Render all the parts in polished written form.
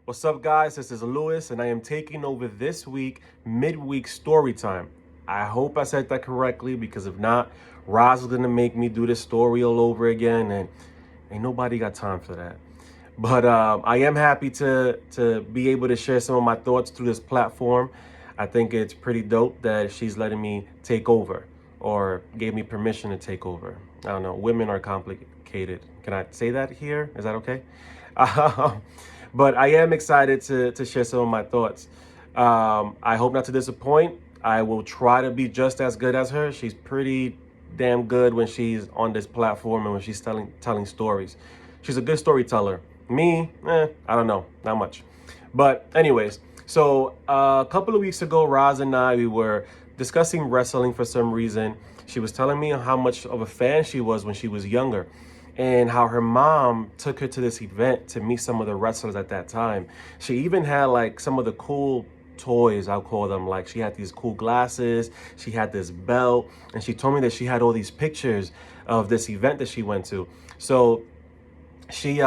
What's up, guys? This is Lewis, and I am taking over this week, Midweek Storytime. I hope I said that correctly, because if not, Roz is gonna make me do this story all over again, and ain't nobody got time for that. But I am happy to be able to share some of my thoughts through this platform. I think it's pretty dope that she's letting me take over, or gave me permission to take over. I don't know. Women are complicated. Can I say that here? Is that okay? But I am excited to share some of my thoughts. I hope not to disappoint. I will try to be just as good as her. She's pretty damn good when she's on this platform and when she's telling stories. She's a good storyteller. Me, I don't know, not much. But anyways, so a couple of weeks ago, Roz and I, we were discussing wrestling for some reason. She was telling me how much of a fan she was when she was younger, and how her mom took her to this event to meet some of the wrestlers at that time. She even had like some of the cool toys, I'll call them. Like, she had these cool glasses, she had this belt, and she told me that she had all these pictures of this event that she went to. So she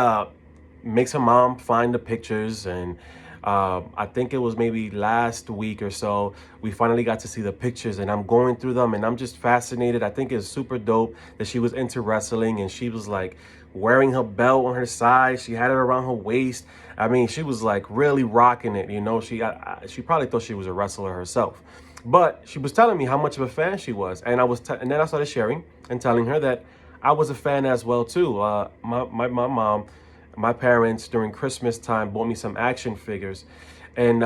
makes her mom find the pictures, and I think it was maybe last week or so, we finally got to see the pictures, and I'm going through them and I'm just fascinated. I think it's super dope that she was into wrestling, and she was like wearing her belt on her side. She had it around her waist. I mean, she was like really rocking it, you know. She probably thought she was a wrestler herself. But she was telling me how much of a fan she was, and and then I started sharing and telling her that I was a fan as well too. My mom, my parents during Christmas time bought me some action figures, and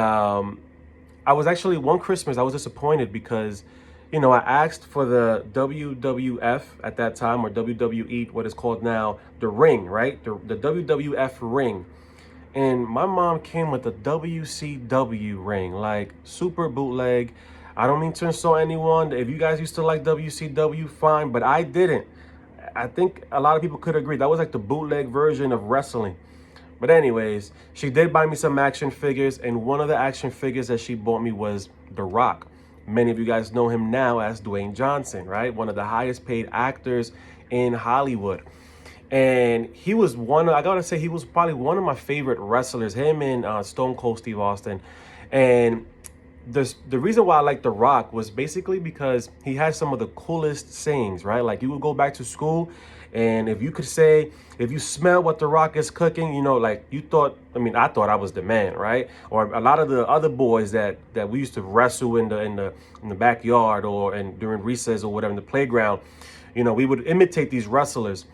I was actually, one Christmas I was disappointed because, you know, I asked for the WWF at that time, or WWE, what is called now, the ring, right? The WWF ring. And my mom came with the WCW ring, like super bootleg. I don't mean to insult anyone. If you guys used to like WCW, fine, but I didn't. I think a lot of people could agree that was like the bootleg version of wrestling. But anyways, she did buy me some action figures, and one of the action figures that she bought me was The Rock. Many of you guys know him now as Dwayne Johnson, right? One of the highest paid actors in Hollywood. And he was I gotta say, he was probably one of my favorite wrestlers, him and Stone Cold Steve Austin. And the reason why I like The Rock was basically because he had some of the coolest sayings, right? Like, you would go back to school, and if you could say, if you smell what The Rock is cooking, you know, like, you thought, I mean, I thought I was the man, right? Or a lot of the other boys that we used to wrestle in the backyard, or and during recess or whatever, in the playground, you know, we would imitate these wrestlers.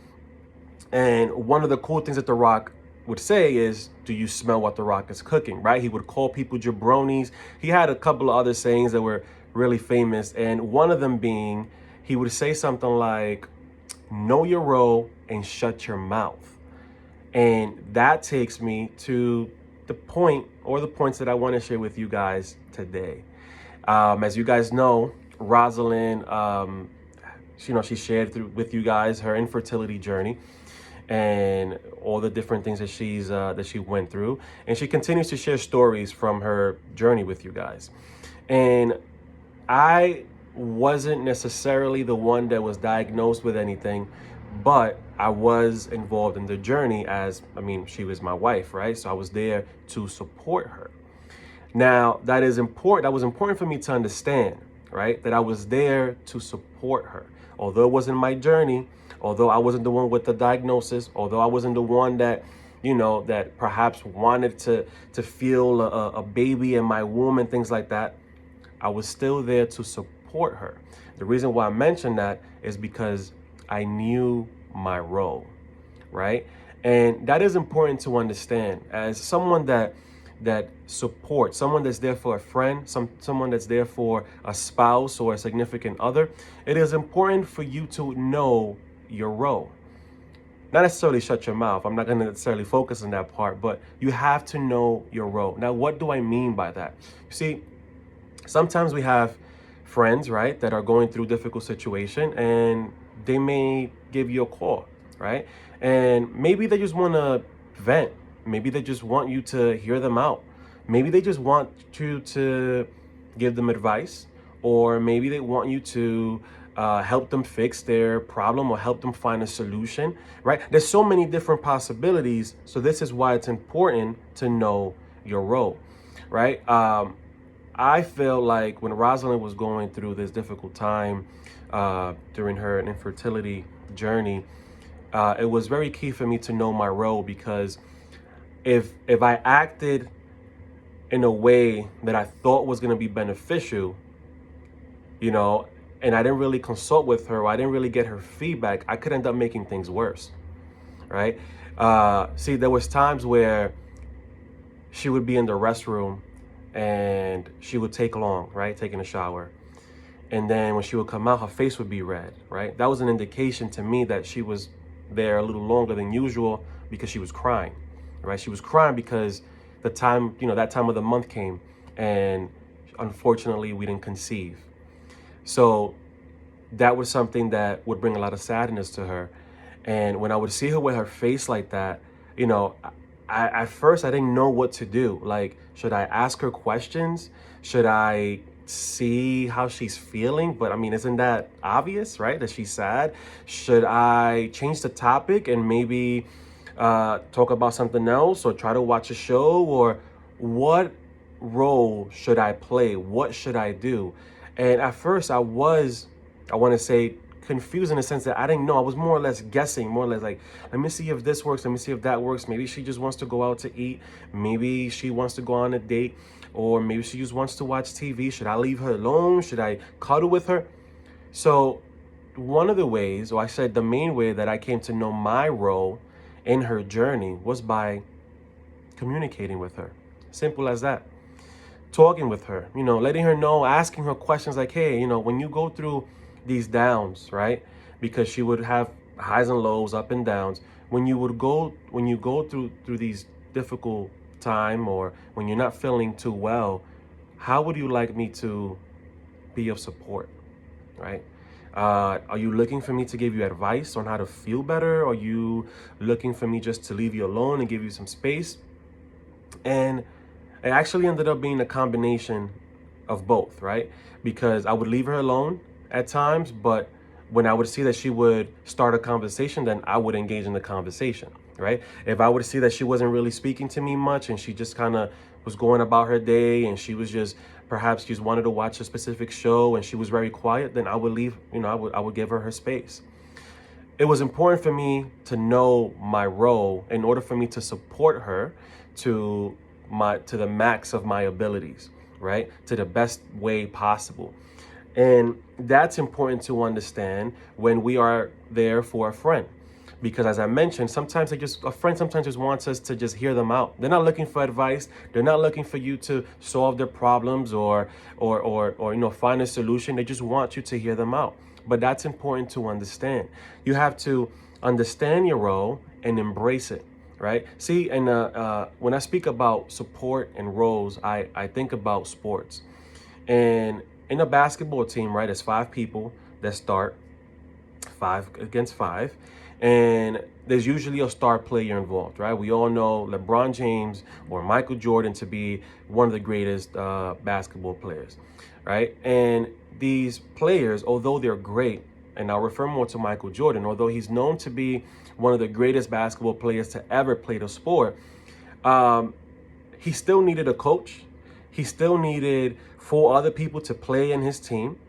And one of the cool things that The Rock would say is, do you smell what The Rock is cooking, right? He would call people jabronis. He had a couple of other sayings that were really famous, and one of them being, he would say something like, know your role and shut your mouth. And that takes me to the point, or the points that I want to share with you guys today. As you guys know, Rosalind, she shared with you guys her infertility journey and all the different things that she went through, and she continues to share stories from her journey with you guys. And I wasn't necessarily the one that was diagnosed with anything, but I was involved in the journey, as, I mean, she was my wife, right? So I was there to support her. Now, that is important. That was important for me to understand, right? That I was there to support her. Although it wasn't my journey, although I wasn't the one with the diagnosis, although I wasn't the one that, you know, that perhaps wanted to feel a baby in my womb and things like that, I was still there to support her. The reason why I mention that is because I knew my role, right? And that is important to understand as someone that supports, someone that's there for a friend, someone that's there for a spouse or a significant other. It is important for you to know your role. Not necessarily shut your mouth. I'm not going to necessarily focus on that part, but you have to know your role. Now, what do I mean by that? You see, sometimes we have friends, right, that are going through a difficult situation, and they may give you a call, right? And maybe they just want to vent. Maybe they just want you to hear them out. Maybe they just want you to give them advice, or maybe they want you to help them fix their problem or help them find a solution, right? There's so many different possibilities. So this is why it's important to know your role, right? I feel like when Rosalind was going through this difficult time during her infertility journey, it was very key for me to know my role, because if I acted in a way that I thought was going to be beneficial, you know, and I didn't really consult with her, or I didn't really get her feedback, I could end up making things worse, right? See, there was times where she would be in the restroom and she would take long, right? Taking a shower. And then when she would come out, her face would be red, right? That was an indication to me that she was there a little longer than usual because she was crying, right? She was crying because the time, that time of the month came, and unfortunately we didn't conceive. So that was something that would bring a lot of sadness to her. And when I would see her with her face like that, at first I didn't know what to do. Like, should I ask her questions? Should I see how she's feeling? But I mean, isn't that obvious, right? That she's sad? Should I change the topic and maybe talk about something else, or try to watch a show? Or what role should I play? What should I do? And at first I want to say, confused, in the sense that I didn't know. I was more or less guessing, more or less like, let me see if this works, let me see if that works. Maybe she just wants to go out to eat, maybe she wants to go on a date, or maybe she just wants to watch TV. Should I leave her alone? Should I cuddle with her? So one of the ways, or I said the main way, that I came to know my role in her journey was by communicating with her. Simple as that. Talking with her, letting her know, asking her questions like, hey, when you go through these downs, right? Because she would have highs and lows, up and downs. When you go through these difficult time, or when you're not feeling too well, how would you like me to be of support, right? Are you looking for me to give you advice on how to feel better? Are you looking for me just to leave you alone and give you some space? And it actually ended up being a combination of both, right? Because I would leave her alone at times, but when I would see that she would start a conversation, then I would engage in the conversation, right? If I would see that she wasn't really speaking to me much, and she just kind of was going about her day, and she was perhaps just wanted to watch a specific show, and she was very quiet, then I would leave, I would give her space. It was important for me to know my role in order for me to support her to the max of my abilities, right? To the best way possible. And that's important to understand when we are there for a friend. Because as I mentioned, sometimes a friend sometimes just wants us to just hear them out. They're not looking for advice. They're not looking for you to solve their problems or find a solution. They just want you to hear them out. But that's important to understand. You have to understand your role and embrace it, right? See, and when I speak about support and roles, I think about sports. And in a basketball team, right, there's 5 people that start, 5 against 5. And there's usually a star player involved, right? We all know LeBron James or Michael Jordan to be one of the greatest basketball players, right? And these players, although they're great, and I'll refer more to Michael Jordan, although he's known to be one of the greatest basketball players to ever play the sport, he still needed a coach. He still needed 4 other people to play in his team,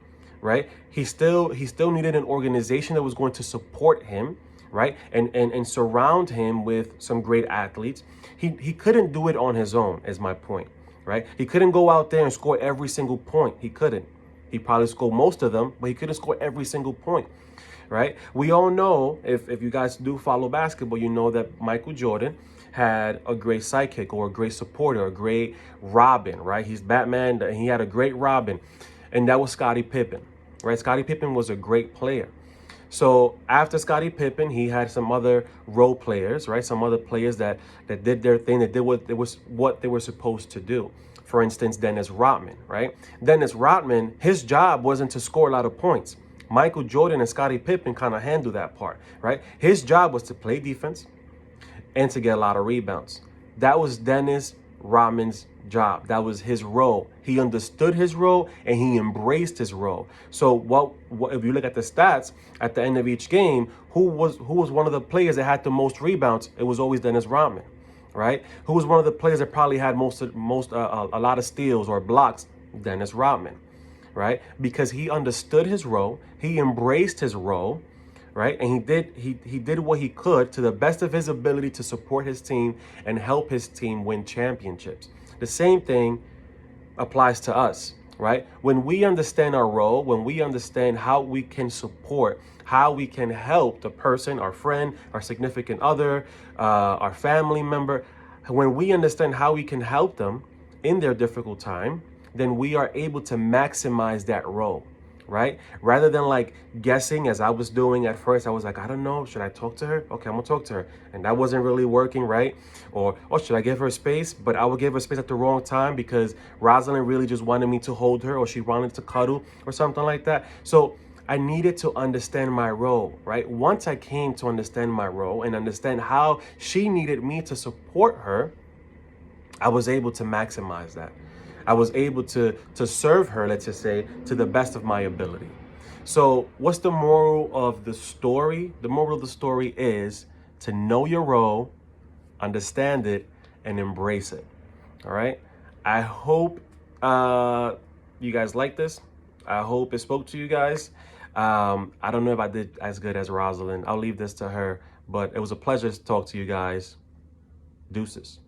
right? He still needed an organization that was going to support him, right? And surround him with some great athletes. He couldn't do it on his own, is my point, right? He couldn't go out there and score every single point. He couldn't. He probably scored most of them, but he couldn't score every single point, right? We all know, if you guys do follow basketball, you know that Michael Jordan had a great sidekick, or a great supporter, a great Robin, right? He's Batman, and he had a great Robin, and that was Scottie Pippen, right? Scottie Pippen was a great player. So after Scottie Pippen, he had some other role players, right? Some other players that did their thing, that did what they were supposed to do. For instance, Dennis Rodman, right? Dennis Rodman, his job wasn't to score a lot of points. Michael Jordan and Scottie Pippen kind of handled that part, right? His job was to play defense and to get a lot of rebounds. That was Dennis Rodman's job. That was his role. He understood his role and he embraced his role. So what if you look at the stats at the end of each game, who was one of the players that had the most rebounds? It was always Dennis Rodman, right? Who was one of the players that probably had a lot of steals or blocks? Dennis Rodman, right? Because he understood his role, he embraced his role, right? And he did what he could to the best of his ability to support his team and help his team win championships. The same thing applies to us, right? When we understand our role, when we understand how we can support, how we can help the person, our friend, our significant other, our family member, when we understand how we can help them in their difficult time, then we are able to maximize that role, right? Rather than like guessing, as I was doing at first. I was like, I don't know, should I talk to her? Okay, I'm gonna talk to her. And that wasn't really working, right? Or should I give her space? But I would give her space at the wrong time because Rosalind really just wanted me to hold her, or she wanted to cuddle or something like that. So I needed to understand my role, right? Once I came to understand my role and understand how she needed me to support her, I was able to maximize that. I was able to serve her, let's just say, to the best of my ability. So what's the moral of the story? The moral of the story is to know your role, understand it, and embrace it. All right. I hope you guys like this. I hope it spoke to you guys. I don't know if I did as good as Rosalind. I'll leave this to her, but it was a pleasure to talk to you guys. Deuces.